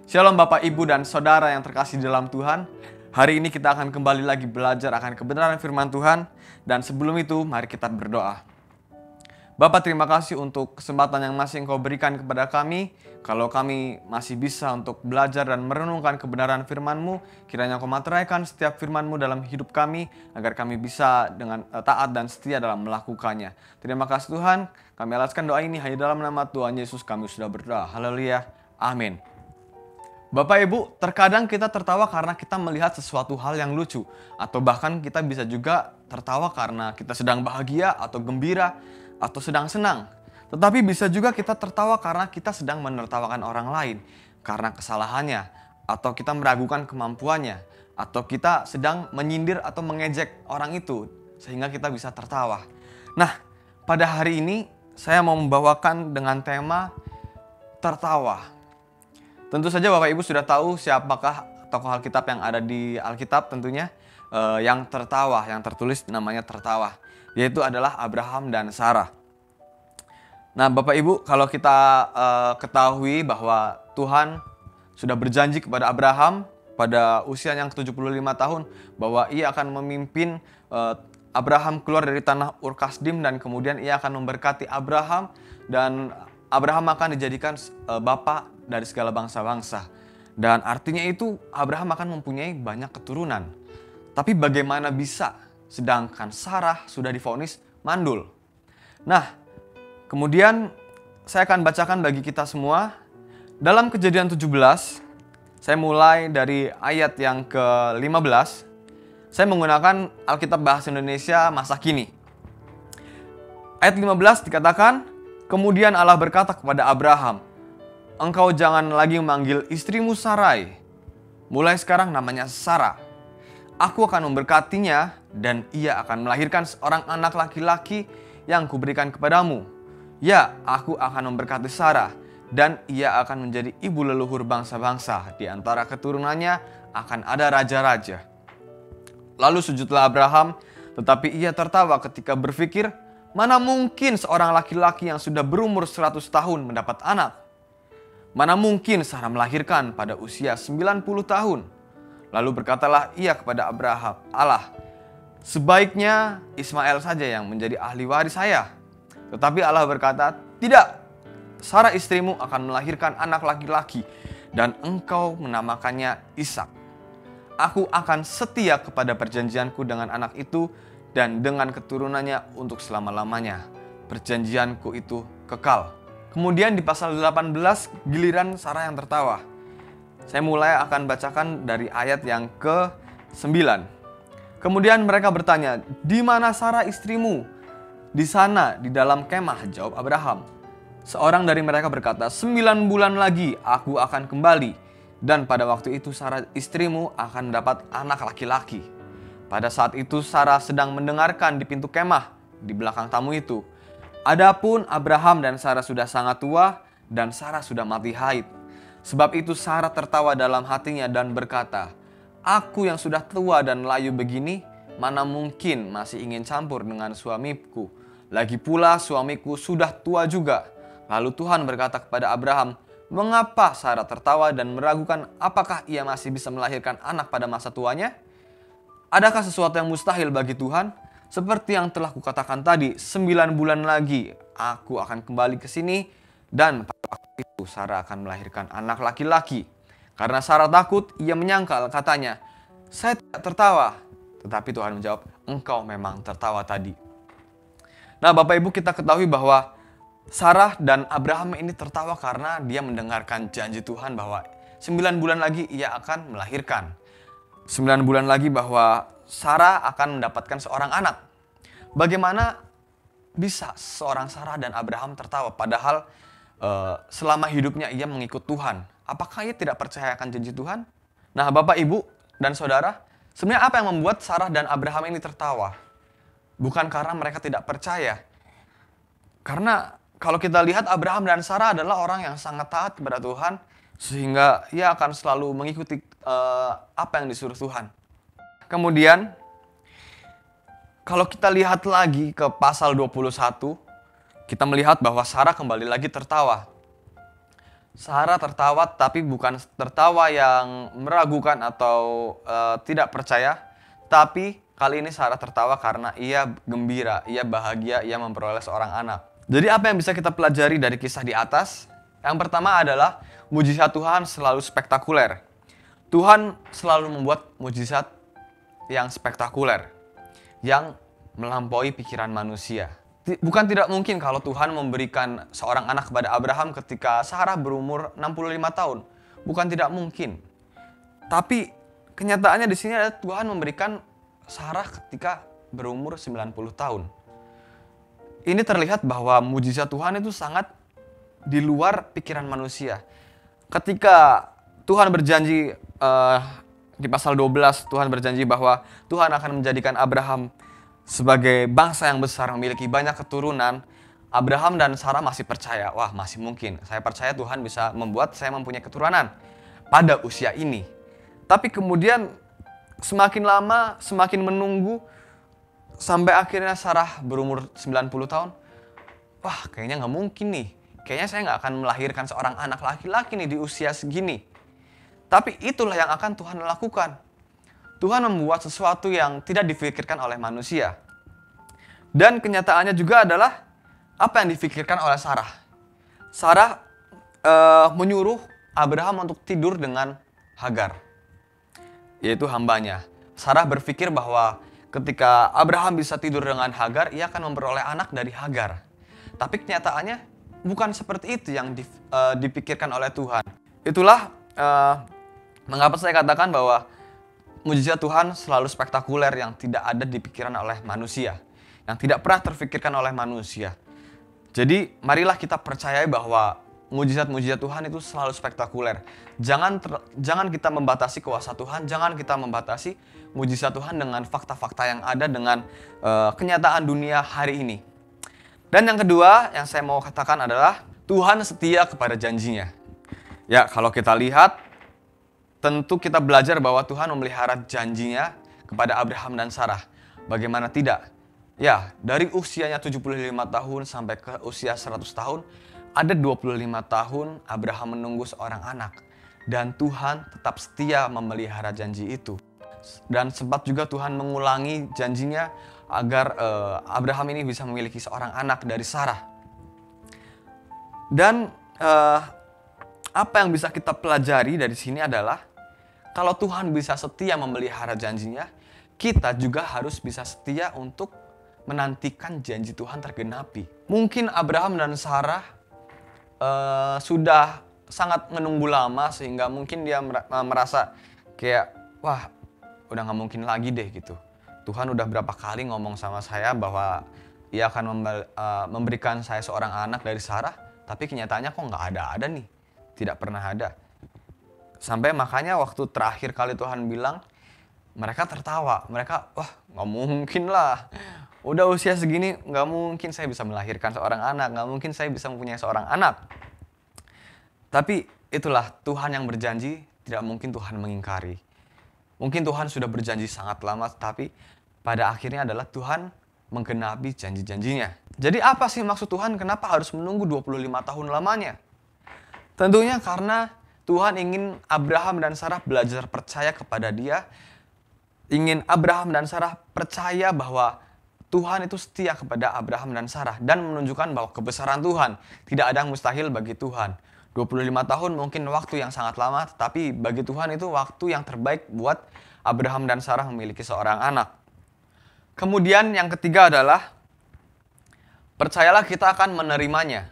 Shalom Bapak, Ibu, dan Saudara yang terkasih dalam Tuhan. Hari ini kita akan kembali lagi belajar akan kebenaran firman Tuhan. Dan sebelum itu, mari kita berdoa. Bapak, terima kasih untuk kesempatan yang masih Engkau berikan kepada kami. Kalau kami masih bisa untuk belajar dan merenungkan kebenaran firman-Mu, kiranya Engkau materaikan setiap firman-Mu dalam hidup kami, agar kami bisa dengan taat dan setia dalam melakukannya. Terima kasih Tuhan, kami alaskan doa ini hanya dalam nama Tuhan Yesus kami sudah berdoa. Haleluya, amin. Bapak Ibu, terkadang kita tertawa karena kita melihat sesuatu hal yang lucu. Atau bahkan kita bisa juga tertawa karena kita sedang bahagia atau gembira atau sedang senang. Tetapi bisa juga kita tertawa karena kita sedang menertawakan orang lain karena kesalahannya, atau kita meragukan kemampuannya, atau kita sedang menyindir atau mengejek orang itu sehingga kita bisa tertawa. Nah, pada hari ini saya mau membawakan dengan tema tertawa. Tentu saja Bapak Ibu sudah tahu siapakah tokoh Alkitab yang ada di Alkitab tentunya yang tertawa, yang tertulis namanya tertawa, yaitu adalah Abraham dan Sarah. Nah Bapak Ibu, kalau kita ketahui bahwa Tuhan sudah berjanji kepada Abraham pada usia yang ke-75 tahun bahwa ia akan memimpin Abraham keluar dari tanah Ur Kasdim, dan kemudian ia akan memberkati Abraham dan Abraham akan dijadikan bapa dari segala bangsa-bangsa. Dan artinya itu Abraham akan mempunyai banyak keturunan. Tapi bagaimana bisa sedangkan Sarah sudah divonis mandul? Nah, kemudian saya akan bacakan bagi kita semua. Dalam Kejadian 17, saya mulai dari ayat yang ke-15. Saya menggunakan Alkitab Bahasa Indonesia masa kini. Ayat 15 dikatakan, kemudian Allah berkata kepada Abraham, engkau jangan lagi memanggil istrimu Sarai. Mulai sekarang namanya Sarah. Aku akan memberkatinya dan ia akan melahirkan seorang anak laki-laki yang kuberikan kepadamu. Ya, aku akan memberkati Sarah dan ia akan menjadi ibu leluhur bangsa-bangsa. Di antara keturunannya akan ada raja-raja. Lalu sujudlah Abraham, tetapi ia tertawa ketika berpikir, mana mungkin seorang laki-laki yang sudah berumur 100 tahun mendapat anak? Mana mungkin Sarah melahirkan pada usia 90 tahun? Lalu berkatalah ia kepada Abraham, Allah, sebaiknya Ismail saja yang menjadi ahli waris saya. Tetapi Allah berkata, tidak, Sarah istrimu akan melahirkan anak laki-laki dan engkau menamakannya Ishak. Aku akan setia kepada perjanjianku dengan anak itu dan dengan keturunannya untuk selama-lamanya. Perjanjianku itu kekal. Kemudian di pasal 18 giliran Sarah yang tertawa. Saya mulai akan bacakan dari ayat yang ke-9. Kemudian mereka bertanya, di mana Sarah istrimu? Di sana, di dalam kemah, jawab Abraham. Seorang dari mereka berkata, 9 bulan lagi aku akan kembali. Dan pada waktu itu Sarah istrimu akan mendapat anak laki-laki. Pada saat itu Sarah sedang mendengarkan di pintu kemah di belakang tamu itu. Adapun Abraham dan Sarah sudah sangat tua dan Sarah sudah mati haid. Sebab itu Sarah tertawa dalam hatinya dan berkata, aku yang sudah tua dan layu begini, mana mungkin masih ingin campur dengan suamiku. Lagi pula suamiku sudah tua juga. Lalu Tuhan berkata kepada Abraham, mengapa Sarah tertawa dan meragukan apakah ia masih bisa melahirkan anak pada masa tuanya? Adakah sesuatu yang mustahil bagi Tuhan? Seperti yang telah kukatakan tadi, 9 bulan lagi aku akan kembali ke sini dan pada waktu itu Sarah akan melahirkan anak laki-laki. Karena Sarah takut, ia menyangkal, katanya, saya tidak tertawa. Tetapi Tuhan menjawab, engkau memang tertawa tadi. Nah Bapak Ibu, kita ketahui bahwa Sarah dan Abraham ini tertawa karena dia mendengarkan janji Tuhan bahwa 9 bulan lagi ia akan melahirkan. 9 bulan lagi bahwa Sarah akan mendapatkan seorang anak. Bagaimana bisa seorang Sarah dan Abraham tertawa padahal selama hidupnya ia mengikut Tuhan? Apakah ia tidak percaya akan janji Tuhan? Nah Bapak, Ibu, dan Saudara, sebenarnya apa yang membuat Sarah dan Abraham ini tertawa? Bukan karena mereka tidak percaya. Karena kalau kita lihat Abraham dan Sarah adalah orang yang sangat taat kepada Tuhan, sehingga ia akan selalu mengikuti apa yang disuruh Tuhan. Kemudian, kalau kita lihat lagi ke pasal 21, kita melihat bahwa Sarah kembali lagi tertawa. Sarah tertawa, tapi bukan tertawa yang meragukan atau tidak percaya. Tapi kali ini Sarah tertawa karena ia gembira, ia bahagia, ia memperoleh seorang anak. Jadi apa yang bisa kita pelajari dari kisah di atas? Yang pertama adalah mujizat Tuhan selalu spektakuler. Tuhan selalu membuat mujizat yang spektakuler, yang melampaui pikiran manusia. Bukan tidak mungkin kalau Tuhan memberikan seorang anak kepada Abraham ketika Sarah berumur 65 tahun. Bukan tidak mungkin. Tapi kenyataannya di sini adalah Tuhan memberikan Sarah ketika berumur 90 tahun. Ini terlihat bahwa mujizat Tuhan itu sangat di luar pikiran manusia. Ketika Tuhan berjanji di pasal 12, Tuhan berjanji bahwa Tuhan akan menjadikan Abraham sebagai bangsa yang besar, memiliki banyak keturunan. Abraham dan Sarah masih percaya, wah masih mungkin. Saya percaya Tuhan bisa membuat saya mempunyai keturunan pada usia ini. Tapi kemudian semakin lama, semakin menunggu, sampai akhirnya Sarah berumur 90 tahun. Wah kayaknya nggak mungkin nih. Kayaknya saya nggak akan melahirkan seorang anak laki-laki nih di usia segini. Tapi itulah yang akan Tuhan lakukan. Tuhan membuat sesuatu yang tidak difikirkan oleh manusia. Dan kenyataannya juga adalah apa yang difikirkan oleh Sarah. Sarah menyuruh Abraham untuk tidur dengan Hagar, yaitu hambanya. Sarah berpikir bahwa ketika Abraham bisa tidur dengan Hagar, ia akan memperoleh anak dari Hagar. Tapi kenyataannya bukan seperti itu yang dipikirkan oleh Tuhan. Itulah mengapa saya katakan bahwa mujizat Tuhan selalu spektakuler yang tidak ada di pikiran oleh manusia, yang tidak pernah terfikirkan oleh manusia. Jadi marilah kita percaya bahwa mujizat-mujizat Tuhan itu selalu spektakuler. Jangan kita membatasi kuasa Tuhan, jangan kita membatasi mujizat Tuhan dengan fakta-fakta yang ada, dengan kenyataan dunia hari ini. Dan yang kedua yang saya mau katakan adalah Tuhan setia kepada janjinya. Ya, kalau kita lihat, tentu kita belajar bahwa Tuhan memelihara janjinya kepada Abraham dan Sarah. Bagaimana tidak? Ya, dari usianya 75 tahun sampai ke usia 100 tahun, ada 25 tahun Abraham menunggu seorang anak. Dan Tuhan tetap setia memelihara janji itu. Dan sempat juga Tuhan mengulangi janjinya agar Abraham ini bisa memiliki seorang anak dari Sarah. Dan apa yang bisa kita pelajari dari sini adalah kalau Tuhan bisa setia memelihara janjinya, kita juga harus bisa setia untuk menantikan janji Tuhan tergenapi. Mungkin Abraham dan Sarah sudah sangat menunggu lama sehingga mungkin dia merasa kayak, wah udah gak mungkin lagi deh gitu. Tuhan udah berapa kali ngomong sama saya bahwa ia akan memberikan saya seorang anak dari Sarah, tapi kenyataannya kok gak ada nih, tidak pernah ada. Sampai makanya waktu terakhir kali Tuhan bilang, mereka tertawa. Mereka, wah gak mungkin lah. Udah usia segini gak mungkin saya bisa melahirkan seorang anak. Gak mungkin saya bisa mempunyai seorang anak. Tapi itulah Tuhan yang berjanji, tidak mungkin Tuhan mengingkari. Mungkin Tuhan sudah berjanji sangat lama, tapi pada akhirnya adalah Tuhan menggenapi janji-janjinya. Jadi apa sih maksud Tuhan? Kenapa harus menunggu 25 tahun lamanya? Tentunya karena Tuhan ingin Abraham dan Sarah belajar percaya kepada Dia. Ingin Abraham dan Sarah percaya bahwa Tuhan itu setia kepada Abraham dan Sarah. Dan menunjukkan bahwa kebesaran Tuhan. Tidak ada yang mustahil bagi Tuhan. 25 tahun mungkin waktu yang sangat lama. Tetapi bagi Tuhan itu waktu yang terbaik buat Abraham dan Sarah memiliki seorang anak. Kemudian yang ketiga adalah percayalah kita akan menerimanya.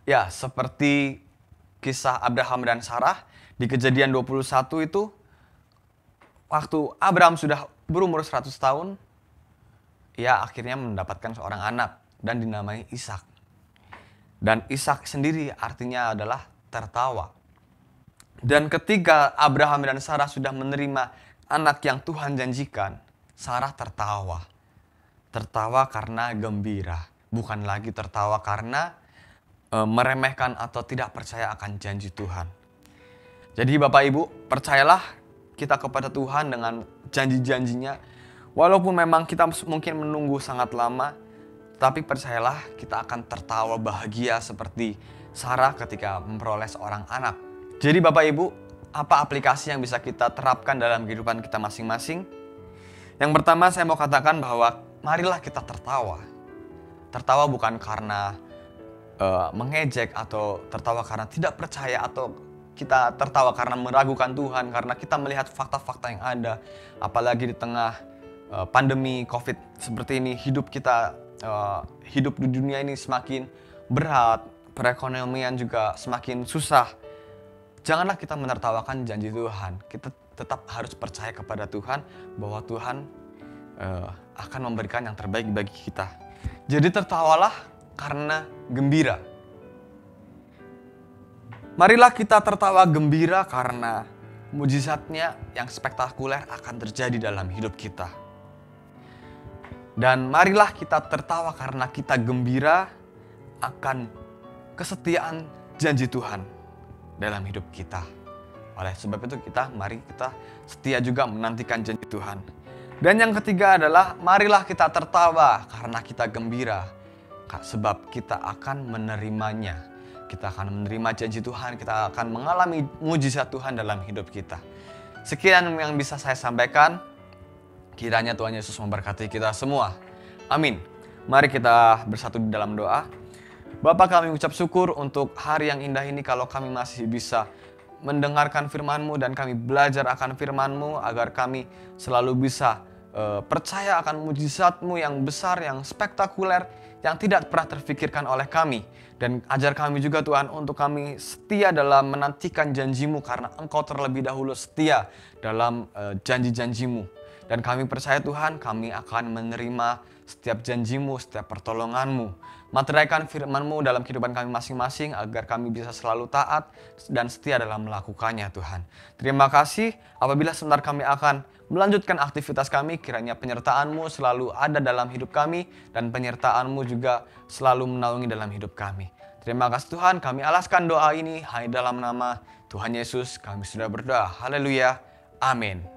Ya, seperti kisah Abraham dan Sarah di Kejadian 21 itu, waktu Abraham sudah berumur 100 tahun, ia akhirnya mendapatkan seorang anak dan dinamai Ishak. Dan Ishak sendiri artinya adalah tertawa. Dan ketika Abraham dan Sarah sudah menerima anak yang Tuhan janjikan, Sarah tertawa. Tertawa karena gembira, bukan lagi tertawa karena meremehkan atau tidak percaya akan janji Tuhan. Jadi Bapak Ibu, percayalah kita kepada Tuhan dengan janji-janjinya. Walaupun memang kita mungkin menunggu sangat lama, tapi percayalah kita akan tertawa bahagia seperti Sarah ketika memperoleh seorang anak. Jadi Bapak Ibu, apa aplikasi yang bisa kita terapkan dalam kehidupan kita masing-masing? Yang pertama saya mau katakan bahwa marilah kita tertawa. Tertawa bukan karena mengejek atau tertawa karena tidak percaya atau kita tertawa karena meragukan Tuhan, karena kita melihat fakta-fakta yang ada. Apalagi di tengah pandemi COVID seperti ini, hidup kita, hidup di dunia ini semakin berat, perekonomian juga semakin susah. Janganlah kita menertawakan janji Tuhan. Kita tetap harus percaya kepada Tuhan bahwa Tuhan akan memberikan yang terbaik bagi kita. Jadi tertawalah karena gembira. Marilah kita tertawa gembira karena mujizatnya yang spektakuler akan terjadi dalam hidup kita. Dan marilah kita tertawa karena kita gembira akan kesetiaan janji Tuhan dalam hidup kita. Oleh sebab itu mari kita setia juga menantikan janji Tuhan. Dan yang ketiga adalah marilah kita tertawa karena kita gembira. Sebab kita akan menerimanya. Kita akan menerima janji Tuhan, kita akan mengalami mujizat Tuhan dalam hidup kita. Sekian yang bisa saya sampaikan. Kiranya Tuhan Yesus memberkati kita semua. Amin. Mari kita bersatu di dalam doa. Bapa, kami ucap syukur untuk hari yang indah ini kalau kami masih bisa mendengarkan firman-Mu dan kami belajar akan firman-Mu agar kami selalu bisa percaya akan mujizat-Mu yang besar, yang spektakuler, yang tidak pernah terfikirkan oleh kami. Dan ajar kami juga Tuhan untuk kami setia dalam menantikan janji-Mu karena Engkau terlebih dahulu setia dalam janji-janji-Mu. Dan kami percaya Tuhan kami akan menerima setiap janji-Mu, setiap pertolongan-Mu. Materaikan firman-Mu dalam kehidupan kami masing-masing agar kami bisa selalu taat dan setia dalam melakukannya Tuhan. Terima kasih apabila sebentar kami akan melanjutkan aktivitas kami, kiranya penyertaan-Mu selalu ada dalam hidup kami dan penyertaan-Mu juga selalu menaungi dalam hidup kami. Terima kasih Tuhan, kami alaskan doa ini hanya dalam nama Tuhan Yesus kami sudah berdoa. Haleluya. Amin.